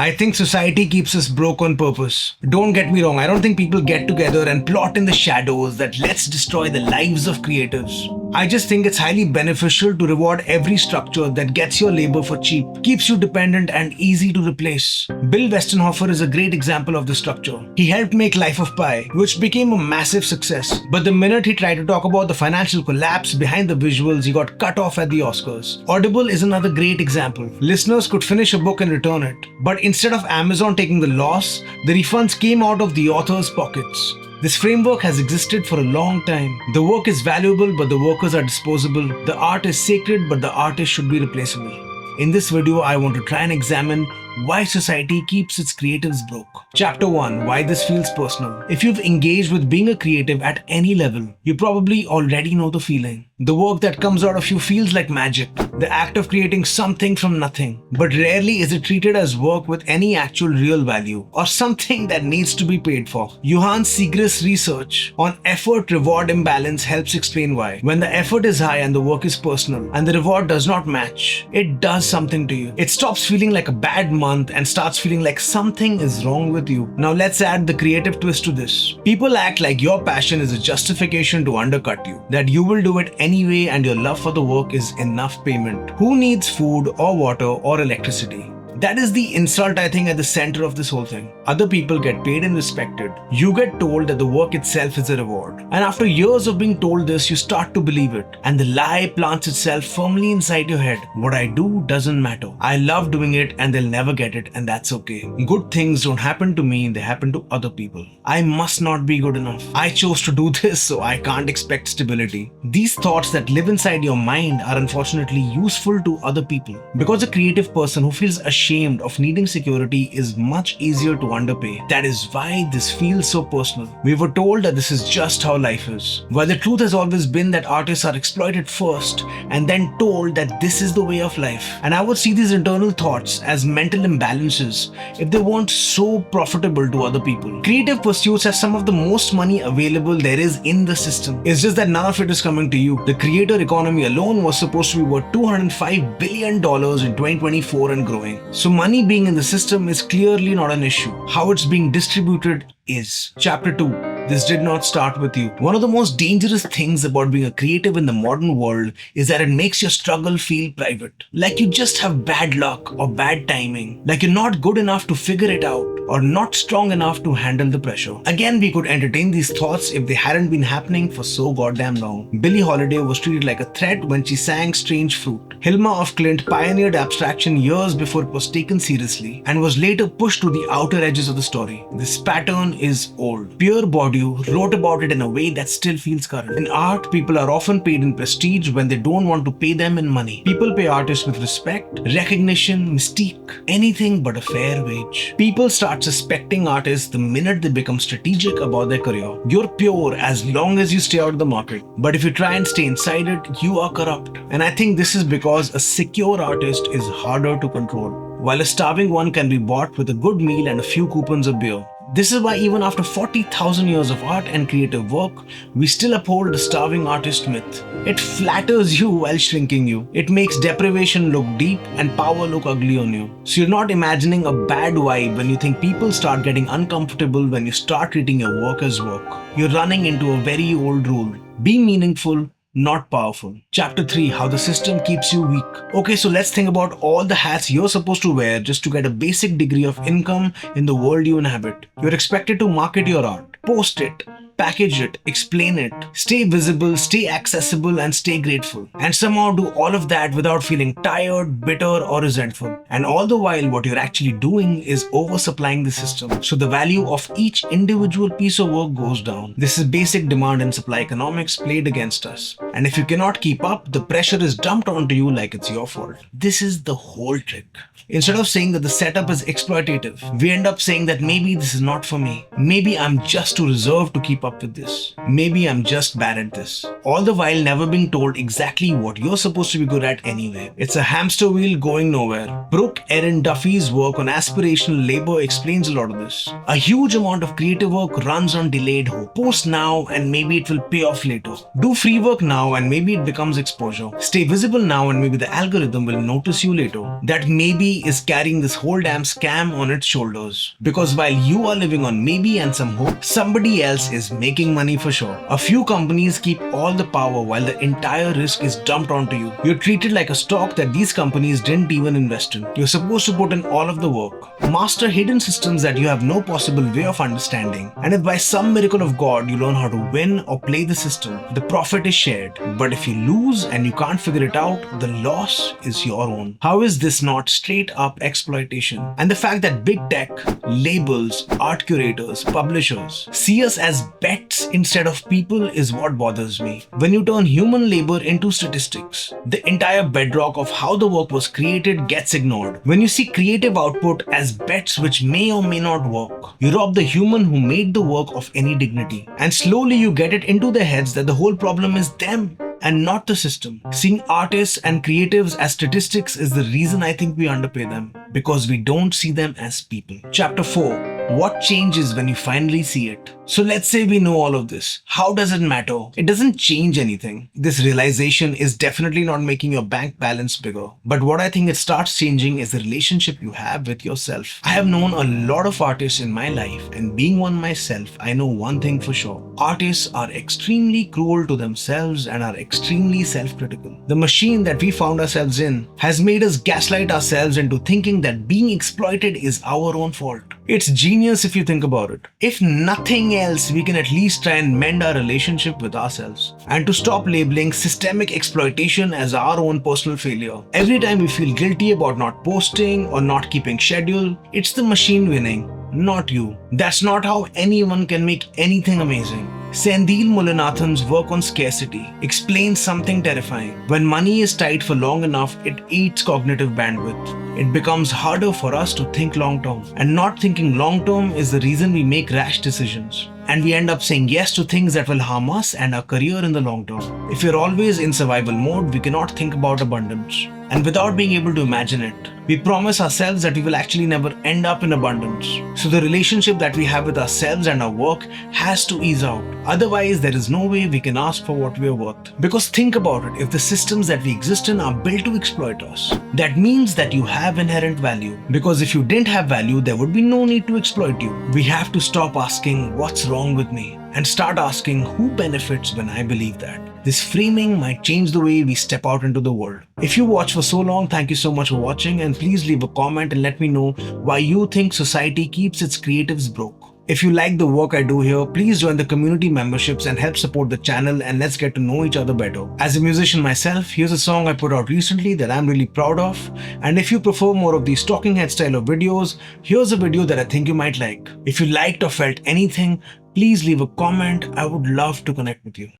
I think society keeps us broke on purpose. Don't get me wrong, I don't think people get together and plot in the shadows that let's destroy the lives of creatives. I just think it's highly beneficial to reward every structure that gets your labor for cheap, keeps you dependent and easy to replace. Bill Westenhofer is a great example of this structure. He helped make Life of Pi, which became a massive success. But the minute he tried to talk about the financial collapse behind the visuals, he got cut off at the Oscars. Audible is another great example. Listeners could finish a book and return it. But instead of Amazon taking the loss, the refunds came out of the author's pockets. This framework has existed for a long time. The work is valuable, but the workers are disposable. The art is sacred, but the artist should be replaceable. In this video, I want to try and examine why society keeps its creatives broke. Chapter 1. Why this feels personal. If you've engaged with being a creative at any level, you probably already know the feeling. The work that comes out of you feels like magic. The act of creating something from nothing. But rarely is it treated as work with any actual real value or something that needs to be paid for. Johan Segrest's research on effort-reward imbalance helps explain why. When the effort is high and the work is personal and the reward does not match, it does something to you. It stops feeling like a bad month and starts feeling like something is wrong with you. Now let's add the creative twist to this. People act like your passion is a justification to undercut you, that you will do it anyway and your love for the work is enough payment. Who needs food or water or electricity? That is the insult, I think, at the center of this whole thing. Other people get paid and respected. You get told that the work itself is a reward. And after years of being told this, you start to believe it. And the lie plants itself firmly inside your head. What I do doesn't matter. I love doing it and they'll never get it, and that's okay. Good things don't happen to me, they happen to other people. I must not be good enough. I chose to do this, so I can't expect stability. These thoughts that live inside your mind are unfortunately useful to other people. Because a creative person who feels ashamed of needing security is much easier to underpay. That is why this feels so personal. We were told that this is just how life is. While the truth has always been that artists are exploited first and then told that this is the way of life. And I would see these internal thoughts as mental imbalances if they weren't so profitable to other people. Creative pursuits have some of the most money available there is in the system. It's just that none of it is coming to you. The creator economy alone was supposed to be worth $205 billion in 2024 and growing. So money being in the system is clearly not an issue. How it's being distributed is. Chapter 2. This did not start with you. One of the most dangerous things about being a creative in the modern world is that it makes your struggle feel private. Like you just have bad luck or bad timing. Like you're not good enough to figure it out or not strong enough to handle the pressure. Again, we could entertain these thoughts if they hadn't been happening for so goddamn long. Billie Holiday was treated like a threat when she sang Strange Fruit. Hilma af Klint pioneered abstraction years before it was taken seriously and was later pushed to the outer edges of the story. This pattern is old. Pierre Bourdieu wrote about it in a way that still feels current. In art, people are often paid in prestige when they don't want to pay them in money. People pay artists with respect, recognition, mystique, anything but a fair wage. People start suspecting artists the minute they become strategic about their career. You're pure as long as you stay out of the market. But if you try and stay inside it, you are corrupt. And I think this is because a secure artist is harder to control, while a starving one can be bought with a good meal and a few coupons of beer. This is why even after 40,000 years of art and creative work, we still uphold the starving artist myth. It flatters you while shrinking you. It makes deprivation look deep and power look ugly on you. So you're not imagining a bad vibe when you think people start getting uncomfortable when you start treating your work as work. You're running into a very old rule. Be meaningful, not powerful. Chapter 3. How the system keeps you weak. Okay, so let's think about all the hats you're supposed to wear just to get a basic degree of income in the world you inhabit. You're expected to market your art, post it, package it, explain it, stay visible, stay accessible, and stay grateful. And somehow do all of that without feeling tired, bitter, or resentful. And all the while, what you're actually doing is oversupplying the system. So the value of each individual piece of work goes down. This is basic demand and supply economics played against us. And if you cannot keep up, the pressure is dumped onto you like it's your fault. This is the whole trick. Instead of saying that the setup is exploitative, we end up saying that maybe this is not for me. Maybe I'm just too reserved to keep up up with this. Maybe I'm just bad at this. All the while never being told exactly what you're supposed to be good at anyway. It's a hamster wheel going nowhere. Brooke Erin Duffy's work on aspirational labor explains a lot of this. A huge amount of creative work runs on delayed hope. Post now and maybe it will pay off later. Do free work now and maybe it becomes exposure. Stay visible now and maybe the algorithm will notice you later. That maybe is carrying this whole damn scam on its shoulders. Because while you are living on maybe and some hope, somebody else is making money for sure. A few companies keep all the power while the entire risk is dumped onto you. You're treated like a stock that these companies didn't even invest in. You're supposed to put in all of the work. Master hidden systems that you have no possible way of understanding. And if by some miracle of God you learn how to win or play the system, the profit is shared. But if you lose and you can't figure it out, the loss is your own. How is this not straight up exploitation? And the fact that big tech, labels, art curators, publishers see us as bets instead of people is what bothers me. When you turn human labor into statistics, the entire bedrock of how the work was created gets ignored. When you see creative output as bets which may or may not work, you rob the human who made the work of any dignity. And slowly you get it into their heads that the whole problem is them and not the system. Seeing artists and creatives as statistics is the reason I think we underpay them, because we don't see them as people. Chapter 4. What changes when you finally see it? So let's say we know all of this. How does it matter? It doesn't change anything. This realization is definitely not making your bank balance bigger. But what I think it starts changing is the relationship you have with yourself. I have known a lot of artists in my life, and being one myself, I know one thing for sure. Artists are extremely cruel to themselves and are extremely self-critical. The machine that we found ourselves in has made us gaslight ourselves into thinking that being exploited is our own fault. It's genius if you think about it. If nothing else, we can at least try and mend our relationship with ourselves. And to stop labeling systemic exploitation as our own personal failure. Every time we feel guilty about not posting or not keeping schedule, it's the machine winning, not you. That's not how anyone can make anything amazing. Sendil Mullainathan's work on scarcity explains something terrifying. When money is tight for long enough, it eats cognitive bandwidth. It becomes harder for us to think long term. And not thinking long term is the reason we make rash decisions. And we end up saying yes to things that will harm us and our career in the long term. If you're always in survival mode, we cannot think about abundance. And without being able to imagine it, we promise ourselves that we will actually never end up in abundance. So the relationship that we have with ourselves and our work has to ease out. Otherwise, there is no way we can ask for what we are worth. Because think about it, if the systems that we exist in are built to exploit us, that means that you have inherent value. Because if you didn't have value, there would be no need to exploit you. We have to stop asking, what's wrong with me? And start asking, who benefits when I believe that? This framing might change the way we step out into the world. If you watched for so long, thank you so much for watching, and please leave a comment and let me know why you think society keeps its creatives broke. If you like the work I do here, please join the community memberships and help support the channel, and let's get to know each other better. As a musician myself, here's a song I put out recently that I'm really proud of. And if you prefer more of these talking head style of videos, here's a video that I think you might like. If you liked or felt anything, please leave a comment. I would love to connect with you.